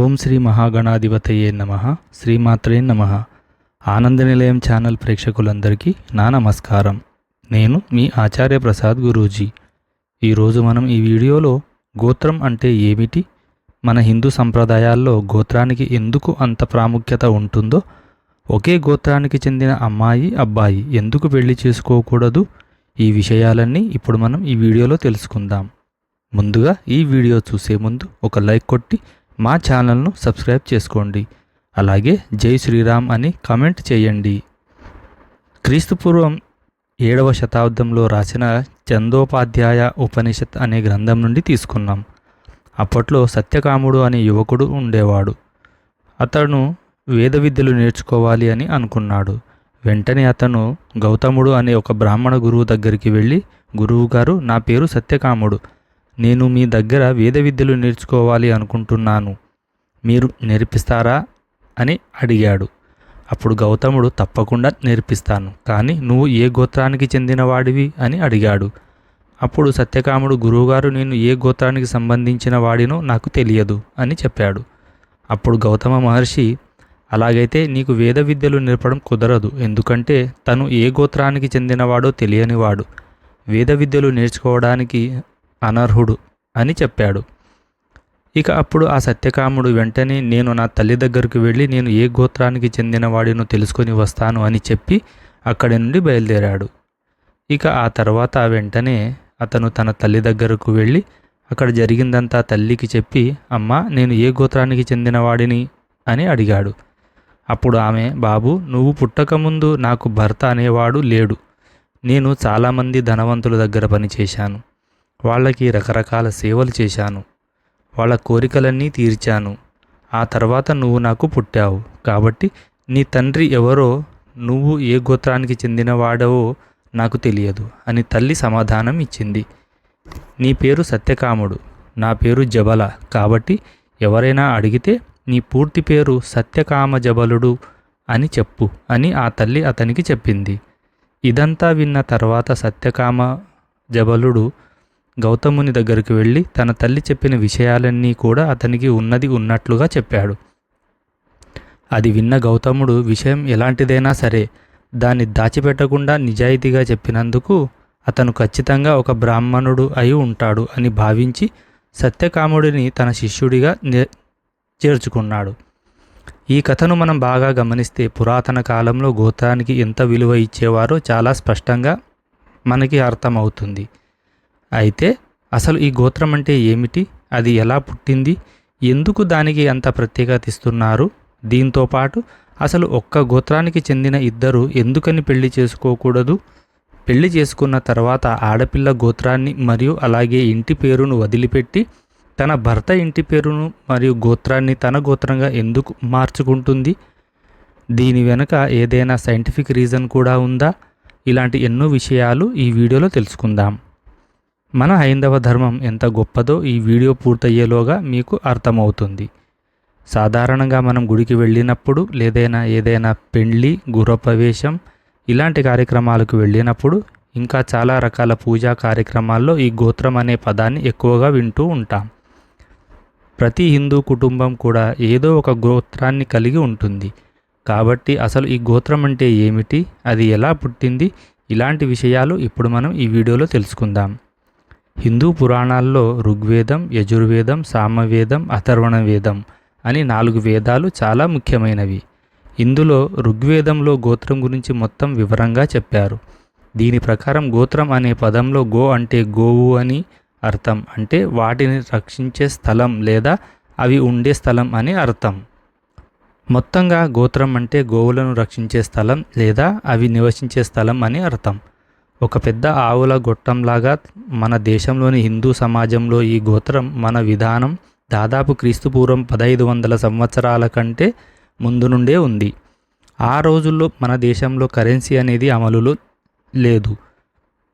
ఓం శ్రీ మహాగణాధిపతయే నమః. శ్రీమాత్రే నమః. ఆనంద నిలయం ఛానల్ ప్రేక్షకులందరికీ నా నమస్కారం. నేను మీ ఆచార్య ప్రసాద్ గురూజీ. ఈరోజు మనం ఈ వీడియోలో గోత్రం అంటే ఏమిటి, మన హిందూ సంప్రదాయాల్లో గోత్రానికి ఎందుకు అంత ప్రాముఖ్యత ఉంటుందో, ఒకే గోత్రానికి చెందిన అమ్మాయి అబ్బాయి ఎందుకు పెళ్లి చేసుకోకూడదు, ఈ విషయాలన్నీ ఇప్పుడు మనం ఈ వీడియోలో తెలుసుకుందాం. ముందుగా ఈ వీడియో చూసే ముందు ఒక లైక్ కొట్టి మా ఛానల్ను సబ్స్క్రైబ్ చేసుకోండి. అలాగే జై శ్రీరామ్ అని కామెంట్ చేయండి. క్రీస్తుపూర్వం 7వ శతాబ్దంలో రాసిన చందోపాధ్యాయ ఉపనిషత్ అనే గ్రంథం నుండి తీసుకున్నాం. అప్పట్లో సత్యకాముడు అనే యువకుడు ఉండేవాడు. అతను వేద విద్యలు నేర్చుకోవాలి అని అనుకున్నాడు. వెంటనే అతను గౌతముడు అనే ఒక బ్రాహ్మణ గురువు దగ్గరికి వెళ్ళి, గురువుగారు, నా పేరు సత్యకాముడు, నేను మీ దగ్గర వేద విద్యలు నేర్చుకోవాలి అనుకుంటున్నాను, మీరు నేర్పిస్తారా అని అడిగాడు. అప్పుడు గౌతముడు, తప్పకుండా నేర్పిస్తాను, కానీ నువ్వు ఏ గోత్రానికి చెందినవాడివి అని అడిగాడు. అప్పుడు సత్యకాముడు, గురువుగారు, నేను ఏ గోత్రానికి సంబంధించిన వాడినో నాకు తెలియదు అని చెప్పాడు. అప్పుడు గౌతమ మహర్షి, అలాగైతే నీకు వేద విద్యలు నేర్పడం కుదరదు, ఎందుకంటే తను ఏ గోత్రానికి చెందినవాడో తెలియనివాడు వేద విద్యలు నేర్చుకోవడానికి అనర్హుడు అని చెప్పాడు. ఇక అప్పుడు ఆ సత్యకాముడు వెంటనే, నేను నా తల్లి దగ్గరకు వెళ్ళి నేను ఏ గోత్రానికి చెందిన వాడినో తెలుసుకొని వస్తాను అని చెప్పి అక్కడి నుండి బయలుదేరాడు. ఇక ఆ తర్వాత వెంటనే అతను తన తల్లి దగ్గరకు వెళ్ళి అక్కడ జరిగిందంతా తల్లికి చెప్పి, అమ్మ, నేను ఏ గోత్రానికి చెందిన వాడిని అని అడిగాడు. అప్పుడు ఆమె, బాబు, నువ్వు పుట్టకముందు నాకు భర్త అనేవాడు లేడు. నేను చాలామంది ధనవంతుల దగ్గర పనిచేశాను. వాళ్ళకి రకరకాల సేవలు చేశాను. వాళ్ళ కోరికలన్నీ తీర్చాను. ఆ తర్వాత నువ్వు నాకు పుట్టావు. కాబట్టి నీ తండ్రి ఎవరో, నువ్వు ఏ గోత్రానికి చెందినవాడవో నాకు తెలియదు అని తల్లి సమాధానం ఇచ్చింది. నీ పేరు సత్యకాముడు, నా పేరు జబల, కాబట్టి ఎవరైనా అడిగితే నీ పూర్తి పేరు సత్యకామ జబలుడు అని చెప్పు అని ఆ తల్లి అతనికి చెప్పింది. ఇదంతా విన్న తర్వాత సత్యకామ జబలుడు గౌతముని దగ్గరికి వెళ్ళి తన తల్లి చెప్పిన విషయాలన్నీ కూడా అతనికి ఉన్నది ఉన్నట్లుగా చెప్పాడు. అది విన్న గౌతముడు, విషయం ఎలాంటిదైనా సరే దాన్ని దాచిపెట్టకుండా నిజాయితీగా చెప్పినందుకు అతను ఖచ్చితంగా ఒక బ్రాహ్మణుడు అయి ఉంటాడు అని భావించి సత్యకాముడిని తన శిష్యుడిగా చేర్చుకున్నాడు. ఈ కథను మనం బాగా గమనిస్తే పురాతన కాలంలో గోత్రానికి ఎంత విలువ ఇచ్చేవారో చాలా స్పష్టంగా మనకి అర్థమవుతుంది. అయితే అసలు ఈ గోత్రం అంటే ఏమిటి, అది ఎలా పుట్టింది, ఎందుకు దానికి అంత ప్రత్యేకత ఇస్తున్నారు, దీంతోపాటు అసలు ఒక్క గోత్రానికి చెందిన ఇద్దరు ఎందుకని పెళ్లి చేసుకోకూడదు, పెళ్లి చేసుకున్న తర్వాత ఆడపిల్ల గోత్రాన్ని మరియు అలాగే ఇంటి పేరును వదిలిపెట్టి తన భర్త ఇంటి పేరును మరియు గోత్రాన్ని తన గోత్రంగా ఎందుకు మార్చుకుంటుంది, దీని వెనుక ఏదైనా సైంటిఫిక్ రీజన్ కూడా ఉందా, ఇలాంటి ఎన్నో విషయాలు ఈ వీడియోలో తెలుసుకుందాం. మన హైందవ ధర్మం ఎంత గొప్పదో ఈ వీడియో పూర్తయ్యేలోగా మీకు అర్థమవుతుంది. సాధారణంగా మనం గుడికి వెళ్ళినప్పుడు ఏదైనా పెళ్లి, గృహప్రవేశం ఇలాంటి కార్యక్రమాలకు వెళ్ళినప్పుడు ఇంకా చాలా రకాల పూజా కార్యక్రమాల్లో ఈ గోత్రం అనే పదాన్ని ఎక్కువగా వింటూ ఉంటాం. ప్రతి హిందూ కుటుంబం కూడా ఏదో ఒక గోత్రాన్ని కలిగి ఉంటుంది. కాబట్టి అసలు ఈ గోత్రం అంటే ఏమిటి, అది ఎలా పుట్టింది, ఇలాంటి విషయాలు ఇప్పుడు మనం ఈ వీడియోలో తెలుసుకుందాం. హిందూ పురాణాల్లో ఋగ్వేదం, యజుర్వేదం, సామవేదం, అథర్వణ వేదం అని 4 వేదాలు చాలా ముఖ్యమైనవి. ఇందులో ఋగ్వేదంలో గోత్రం గురించి మొత్తం వివరంగా చెప్పారు. దీని ప్రకారం గోత్రం అనే పదంలో గో అంటే గోవు అని అర్థం, అంటే వాటిని రక్షించే స్థలం లేదా అవి ఉండే స్థలం అని అర్థం. మొత్తంగా గోత్రం అంటే గోవులను రక్షించే స్థలం లేదా అవి నివసించే స్థలం అని అర్థం. ఒక పెద్ద ఆవుల గొట్టంలాగా మన దేశంలోని హిందూ సమాజంలో ఈ గోత్రం మన విధానం దాదాపు క్రీస్తుపూర్వం 1500 సంవత్సరాల కంటే ముందు నుండే ఉంది. ఆ రోజుల్లో మన దేశంలో కరెన్సీ అనేది అమలులో లేదు.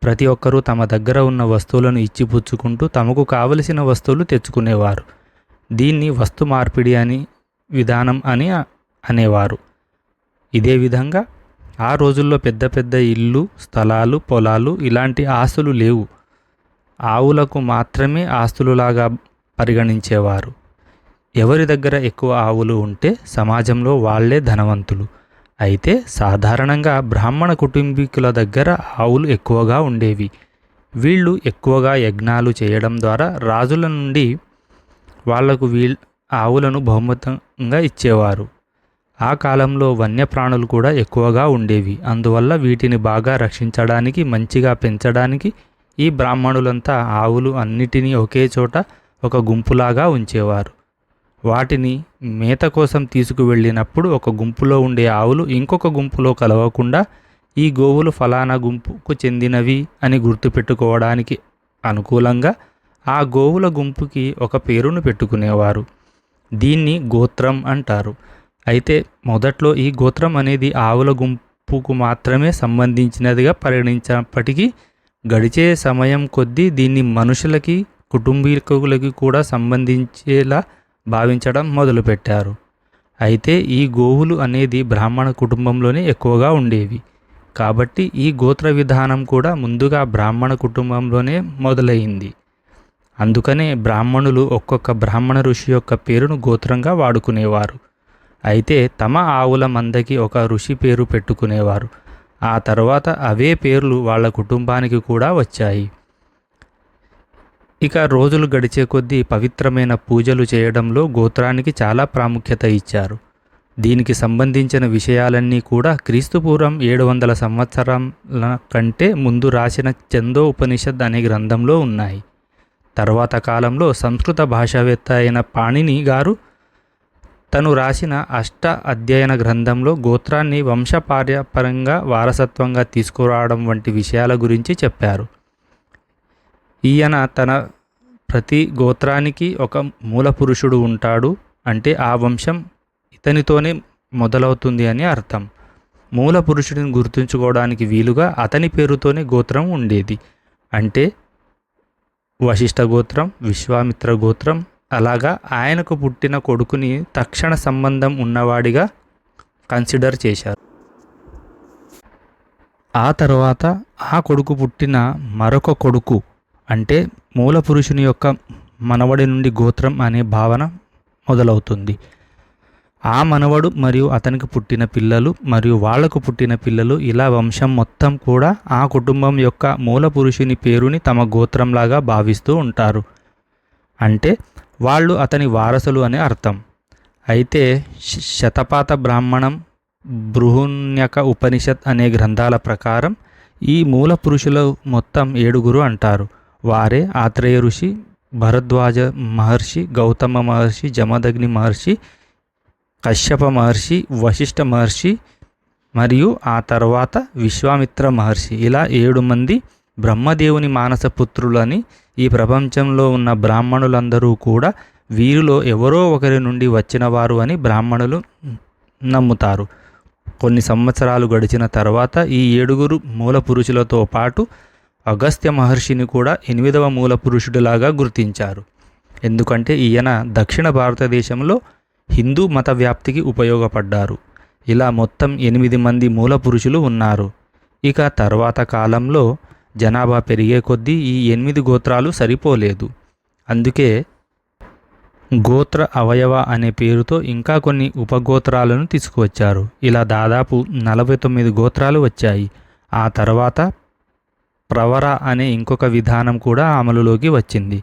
ప్రతి ఒక్కరూ తమ దగ్గర ఉన్న వస్తువులను ఇచ్చిపుచ్చుకుంటూ తమకు కావలసిన వస్తువులు తెచ్చుకునేవారు. దీన్ని వస్తు మార్పిడి అని విధానం అని అనేవారు. ఇదే విధంగా ఆ రోజుల్లో పెద్ద పెద్ద ఇల్లు, స్థలాలు, పొలాలు ఇలాంటి ఆస్తులు లేవు. ఆవులకు మాత్రమే ఆస్తులులాగా పరిగణించేవారు. ఎవరి దగ్గర ఎక్కువ ఆవులు ఉంటే సమాజంలో వాళ్ళే ధనవంతులు. అయితే సాధారణంగా బ్రాహ్మణ కుటుంబీకుల దగ్గర ఆవులు ఎక్కువగా ఉండేవి. వీళ్ళు ఎక్కువగా యజ్ఞాలు చేయడం ద్వారా రాజుల నుండి వాళ్లకు ఆవులను బహుమతంగా ఇచ్చేవారు. ఆ కాలంలో వన్యప్రాణులు కూడా ఎక్కువగా ఉండేవి. అందువల్ల వీటిని బాగా రక్షించడానికి, మంచిగా పెంచడానికి ఈ బ్రాహ్మణులంతా ఆవులు అన్నిటినీ ఒకే చోట ఒక గుంపులాగా ఉంచేవారు. వాటిని మేత కోసం తీసుకువెళ్ళినప్పుడు ఒక గుంపులో ఉండే ఆవులు ఇంకొక గుంపులో కలవకుండా ఈ గోవులు ఫలానా గుంపుకు చెందినవి అని గుర్తుపెట్టుకోవడానికి అనుకూలంగా ఆ గోవుల గుంపుకి ఒక పేరును పెట్టుకునేవారు. దీన్ని గోత్రం అంటారు. అయితే మొదట్లో ఈ గోత్రం అనేది ఆవుల గుంపుకు మాత్రమే సంబంధించినదిగా పరిగణించినప్పటికీ గడిచే సమయం కొద్దీ దీన్ని మనుషులకి, కుటుంబీకులకి కూడా సంబంధించేలా భావించడం మొదలుపెట్టారు. అయితే ఈ గోవులు అనేది బ్రాహ్మణ కుటుంబంలోనే ఎక్కువగా ఉండేవి. కాబట్టి ఈ గోత్ర విధానం కూడా ముందుగా బ్రాహ్మణ కుటుంబంలోనే మొదలైంది. అందుకనే బ్రాహ్మణులు ఒక్కొక్క బ్రాహ్మణ ఋషి యొక్క పేరును గోత్రంగా వాడుకునేవారు. అయితే తమ ఆవుల మందకి ఒక ఋషి పేరు పెట్టుకునేవారు. ఆ తర్వాత అవే పేర్లు వాళ్ళ కుటుంబానికి కూడా వచ్చాయి. ఇక రోజులు గడిచే కొద్దీ పవిత్రమైన పూజలు చేయడంలో గోత్రానికి చాలా ప్రాముఖ్యత ఇచ్చారు. దీనికి సంబంధించిన విషయాలన్నీ కూడా క్రీస్తుపూర్వం 700 సంవత్సరాల కంటే ముందు రాసిన ఛందో ఉపనిషద్ అనే గ్రంథంలో ఉన్నాయి. తర్వాత కాలంలో సంస్కృత భాషావేత్త అయిన పాణిని గారు తను రాసిన అష్ట అధ్యయన గ్రంథంలో గోత్రాన్ని వంశపార్యపరంగా వారసత్వంగా తీసుకురావడం వంటి విషయాల గురించి చెప్పారు. ఈయన తన ప్రతి గోత్రానికి ఒక మూల పురుషుడు ఉంటాడు, అంటే ఆ వంశం ఇతనితోనే మొదలవుతుంది అని అర్థం. మూల పురుషుడిని గుర్తుంచుకోవడానికి వీలుగా అతని పేరుతోనే గోత్రం ఉండేది. అంటే వశిష్ఠ గోత్రం, విశ్వామిత్ర గోత్రం. అలాగా ఆయనకు పుట్టిన కొడుకుని తక్షణ సంబంధం ఉన్నవాడిగా కన్సిడర్ చేశారు. ఆ తర్వాత ఆ కొడుకు పుట్టిన మరొక కొడుకు అంటే మూల పురుషుని యొక్క మనవడి నుండి గోత్రం అనే భావన మొదలవుతుంది. ఆ మనవడు మరియు అతనికి పుట్టిన పిల్లలు మరియు వాళ్లకు పుట్టిన పిల్లలు, ఇలా వంశం మొత్తం కూడా ఆ కుటుంబం యొక్క మూల పురుషుని పేరుని తమ గోత్రంలాగా భావిస్తూ ఉంటారు. అంటే వాళ్ళు అతని వారసులు అని అర్థం. అయితే శతపాత బ్రాహ్మణం, బృహన్యక ఉపనిషత్ అనే గ్రంథాల ప్రకారం ఈ మూల పురుషులు మొత్తం 7 అంటారు. వారే ఆత్రేయ ఋషి, భరద్వాజ మహర్షి, గౌతమ మహర్షి, జమదగ్ని మహర్షి, కశ్యప మహర్షి, వశిష్ఠ మహర్షి మరియు ఆ తర్వాత విశ్వామిత్ర మహర్షి. ఇలా 7 మంది బ్రహ్మదేవుని మానసపుత్రులని ఈ ప్రపంచంలో ఉన్న బ్రాహ్మణులందరూ కూడా వీరిలో ఎవరో ఒకరి నుండి వచ్చిన వారు అని బ్రాహ్మణులు నమ్ముతారు. కొన్ని సంవత్సరాలు గడిచిన తర్వాత ఈ 7 మూల పురుషులతో పాటు అగస్త్య మహర్షిని కూడా 8వ మూల పురుషుడిలాగా గుర్తించారు. ఎందుకంటే ఈయన దక్షిణ భారతదేశంలో హిందూ మత వ్యాప్తికి ఉపయోగపడ్డారు. ఇలా మొత్తం 8 మంది మూల పురుషులు ఉన్నారు. ఇక తర్వాత కాలంలో జనాభా పెరిగే కొద్దీ ఈ 8 గోత్రాలు సరిపోలేదు. అందుకే గోత్ర అవయవ అనే పేరుతో ఇంకా కొన్ని ఉపగోత్రాలను తీసుకువచ్చారు. ఇలా దాదాపు 49 గోత్రాలు వచ్చాయి. ఆ తర్వాత ప్రవర అనే ఇంకొక విధానం కూడా అమలులోకి వచ్చింది.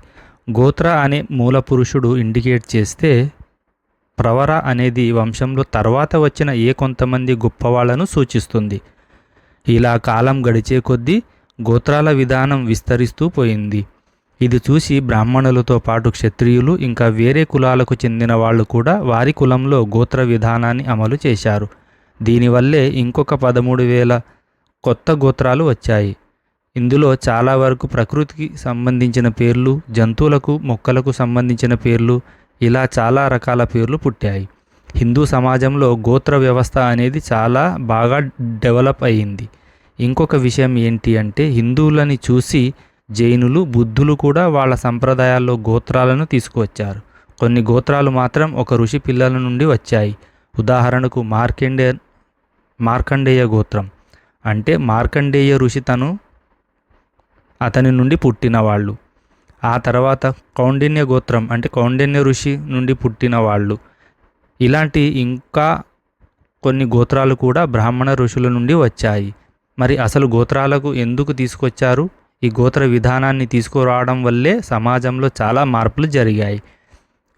గోత్ర అనే మూల పురుషుడు ఇండికేట్ చేస్తే ప్రవర అనేది వంశంలో తర్వాత వచ్చిన కొంతమంది గొప్పవాళ్లను సూచిస్తుంది. ఇలా కాలం గడిచే కొద్దీ గోత్రాల విధానం విస్తరిస్తూ పోయింది. ఇది చూసి బ్రాహ్మణులతో పాటు క్షత్రియులు ఇంకా వేరే కులాలకు చెందిన వాళ్ళు కూడా వారి కులంలో గోత్ర విధానాన్ని అమలు చేశారు. దీనివల్లే ఇంకొక 13,000 కొత్త గోత్రాలు వచ్చాయి. ఇందులో చాలా వరకు ప్రకృతికి సంబంధించిన పేర్లు, జంతువులకు, మొక్కలకు సంబంధించిన పేర్లు, ఇలా చాలా రకాల పేర్లు పుట్టాయి. హిందూ సమాజంలో గోత్ర వ్యవస్థ అనేది చాలా బాగా డెవలప్ అయ్యింది. ఇంకొక విషయం ఏంటి అంటే హిందువులని చూసి జైనులు, బుద్ధులు కూడా వాళ్ళ సంప్రదాయాల్లో గోత్రాలను తీసుకువచ్చారు. కొన్ని గోత్రాలు మాత్రం ఒక ఋషి పిల్లల నుండి వచ్చాయి. ఉదాహరణకు మార్కండేయ గోత్రం అంటే మార్కండేయ ఋషి అతని నుండి పుట్టిన వాళ్ళు. ఆ తర్వాత కౌండిన్య గోత్రం అంటే కౌండిన్య ఋషి నుండి పుట్టిన వాళ్ళు. ఇలాంటి ఇంకా కొన్ని గోత్రాలు కూడా బ్రాహ్మణ ఋషుల నుండి వచ్చాయి. మరి అసలు గోత్రాలకు ఎందుకు తీసుకొచ్చారు? ఈ గోత్ర విధానాన్ని తీసుకురావడం వల్లే సమాజంలో చాలా మార్పులు జరిగాయి.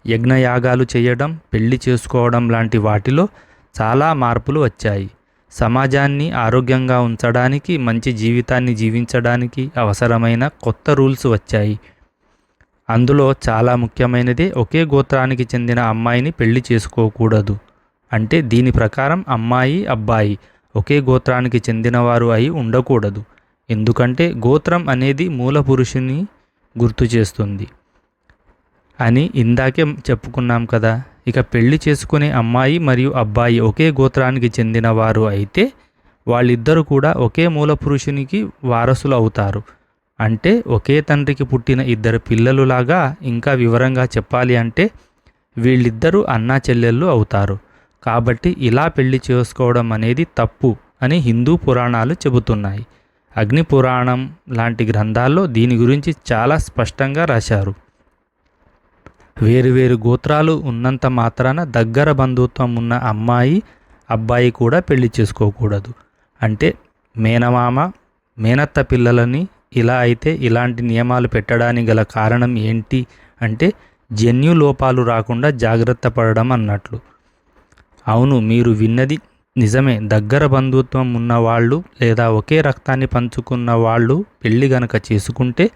యజ్ఞయాగాలు చేయడం, పెళ్లి చేసుకోవడం లాంటి వాటిలో చాలా మార్పులు వచ్చాయి. సమాజాన్ని ఆరోగ్యంగా ఉంచడానికి, మంచి జీవితాన్ని జీవించడానికి అవసరమైన కొత్త రూల్స్ వచ్చాయి. అందులో చాలా ముఖ్యమైనది ఒకే గోత్రానికి చెందిన అమ్మాయిని పెళ్లి చేసుకోకూడదు. అంటే దీని ప్రకారం అమ్మాయి, అబ్బాయి ఒకే గోత్రానికి చెందినవారు అయి ఉండకూడదు. ఎందుకంటే గోత్రం అనేది మూల పురుషుని గుర్తు చేస్తుంది అని ఇందాకే చెప్పుకున్నాం కదా. ఇక పెళ్లి చేసుకునే అమ్మాయి మరియు అబ్బాయి ఒకే గోత్రానికి చెందినవారు అయితే వాళ్ళిద్దరూ కూడా ఒకే మూల పురుషునికి వారసులు అవుతారు. అంటే ఒకే తండ్రికి పుట్టిన ఇద్దరు పిల్లలులాగా. ఇంకా వివరంగా చెప్పాలి అంటే వీళ్ళిద్దరూ అన్నా చెల్లెళ్ళు అవుతారు. కాబట్టి ఇలా పెళ్లి చేసుకోవడం అనేది తప్పు అని హిందూ పురాణాలు చెబుతున్నాయి. అగ్ని పురాణం లాంటి గ్రంథాల్లో దీని గురించి చాలా స్పష్టంగా రాశారు. వేరువేరు గోత్రాలు ఉన్నంత మాత్రాన దగ్గర బంధుత్వం ఉన్న అమ్మాయి, అబ్బాయి కూడా పెళ్లి చేసుకోకూడదు. అంటే మేనమామ, మేనత్త పిల్లలని ఇలా అయితే ఇలాంటి నియమాలు పెట్టడానికి గల కారణం ఏంటి అంటే జన్యు లోపాలు రాకుండా జాగ్రత్త పడడం అన్నట్లు. అవును, మీరు విన్నది నిజమే. దగ్గర బంధుత్వం ఉన్నవాళ్ళు లేదా ఒకే రక్తాన్ని పంచుకున్న వాళ్ళు పెళ్లి గనక చేసుకుంటే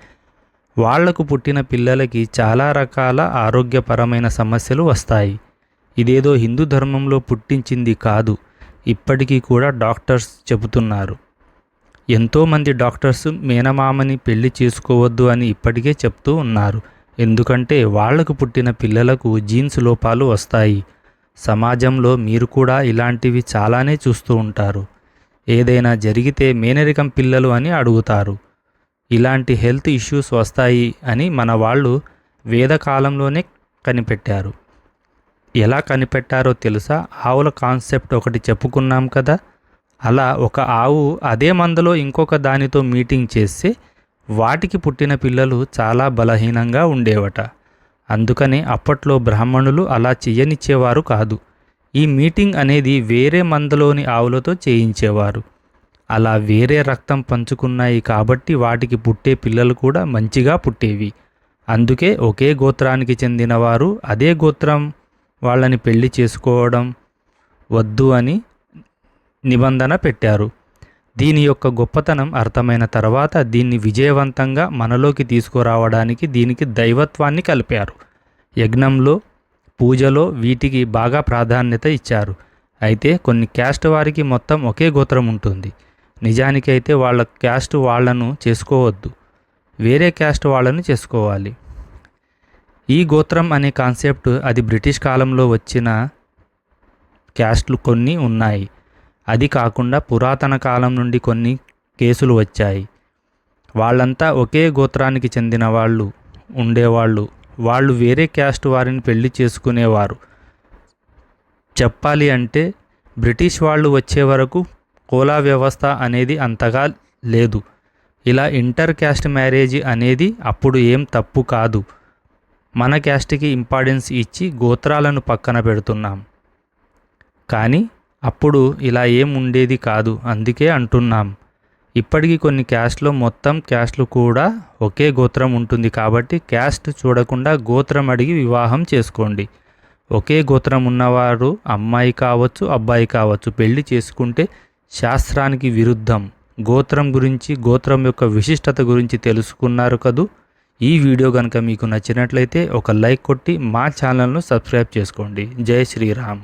వాళ్లకు పుట్టిన పిల్లలకి చాలా రకాల ఆరోగ్యపరమైన సమస్యలు వస్తాయి. ఇదేదో హిందూ ధర్మంలో పుట్టించింది కాదు. ఇప్పటికీ కూడా డాక్టర్స్ చెబుతున్నారు. ఎంతోమంది డాక్టర్స్ మేనమామని పెళ్లి చేసుకోవద్దు అని ఇప్పటికే చెప్తూ ఉన్నారు. ఎందుకంటే వాళ్లకు పుట్టిన పిల్లలకు జీన్స్ లోపాలు వస్తాయి. సమాజంలో మీరు కూడా ఇలాంటివి చాలానే చూస్తూ ఉంటారు. ఏదైనా జరిగితే మేనరికం పిల్లలు అని అడుగుతారు. ఇలాంటి హెల్త్ ఇష్యూస్ వస్తాయి అని మన వాళ్ళు వేదకాలంలోనే కనిపెట్టారు. ఎలా కనిపెట్టారో తెలుసా? ఆవుల కాన్సెప్ట్ ఒకటి చెప్పుకున్నాం కదా. అలా ఒక ఆవు అదే మందలో ఇంకొక దానితో మీటింగ్ చేస్తే వాటికి పుట్టిన పిల్లలు చాలా బలహీనంగా ఉండేవట. అందుకనే అప్పట్లో బ్రాహ్మణులు అలా చెయ్యనిచ్చేవారు కాదు. ఈ మీటింగ్ అనేది వేరే మందలోని ఆవులతో చేయించేవారు. అలా వేరే రక్తం పంచుకున్నాయి కాబట్టి వాటికి పుట్టే పిల్లలు కూడా మంచిగా పుట్టేవి. అందుకే ఒకే గోత్రానికి చెందినవారు అదే గోత్రం వాళ్ళని పెళ్లి చేసుకోవడం వద్దు అని నిబంధన పెట్టారు. దీని యొక్క గొప్పతనం అర్థమైన తర్వాత దీన్ని విజయవంతంగా మనలోకి తీసుకురావడానికి దీనికి దైవత్వాన్ని కలిపారు. యజ్ఞంలో, పూజలో వీటికి బాగా ప్రాధాన్యత ఇచ్చారు. అయితే కొన్ని క్యాస్ట్ వారికి మొత్తం ఒకే గోత్రం ఉంటుంది. నిజానికైతే వాళ్ళ క్యాస్ట్ వాళ్ళను చేసుకోవద్దు, వేరే క్యాస్ట్ వాళ్ళను చేసుకోవాలి. ఈ గోత్రం అనే కాన్సెప్ట్ అది బ్రిటిష్ కాలంలో వచ్చిన క్యాస్ట్లు కొన్ని ఉన్నాయి. అది కాకుండా పురాతన కాలం నుండి కొన్ని కేసులు వచ్చాయి. వాళ్ళంతా ఒకే గోత్రానికి చెందిన వాళ్ళు ఉండేవాళ్ళు. వాళ్ళు వేరే క్యాస్ట్ వారిని పెళ్లి చేసుకునేవారు. చెప్పాలి అంటే బ్రిటిష్ వాళ్ళు వచ్చే వరకు కోలా వ్యవస్థ అనేది అంతగా లేదు. ఇలా ఇంటర్ క్యాస్ట్ మ్యారేజ్ అనేది అప్పుడు ఏం తప్పు కాదు. మన క్యాస్ట్కి ఇంపార్టెన్స్ ఇచ్చి గోత్రాలను పక్కన పెడుతున్నాం. కానీ అప్పుడు ఇలా ఏం ఉండేది కాదు. అందుకే అంటున్నాం. ఇప్పటికీ కొన్ని క్యాస్ట్లో మొత్తం క్యాస్ట్లు కూడా ఒకే గోత్రం ఉంటుంది. కాబట్టి క్యాస్ట్ చూడకుండా గోత్రం అడిగి వివాహం చేసుకోండి. ఒకే గోత్రం ఉన్నవారు అమ్మాయి కావచ్చు, అబ్బాయి కావచ్చు పెళ్లి చేసుకుంటే శాస్త్రానికి విరుద్ధం. గోత్రం గురించి, గోత్రం యొక్క విశిష్టత గురించి తెలుసుకున్నారు కదూ. ఈ వీడియో కనుక మీకు నచ్చినట్లయితే ఒక లైక్ కొట్టి మా ఛానల్ను సబ్స్క్రైబ్ చేసుకోండి. జై శ్రీరామ్.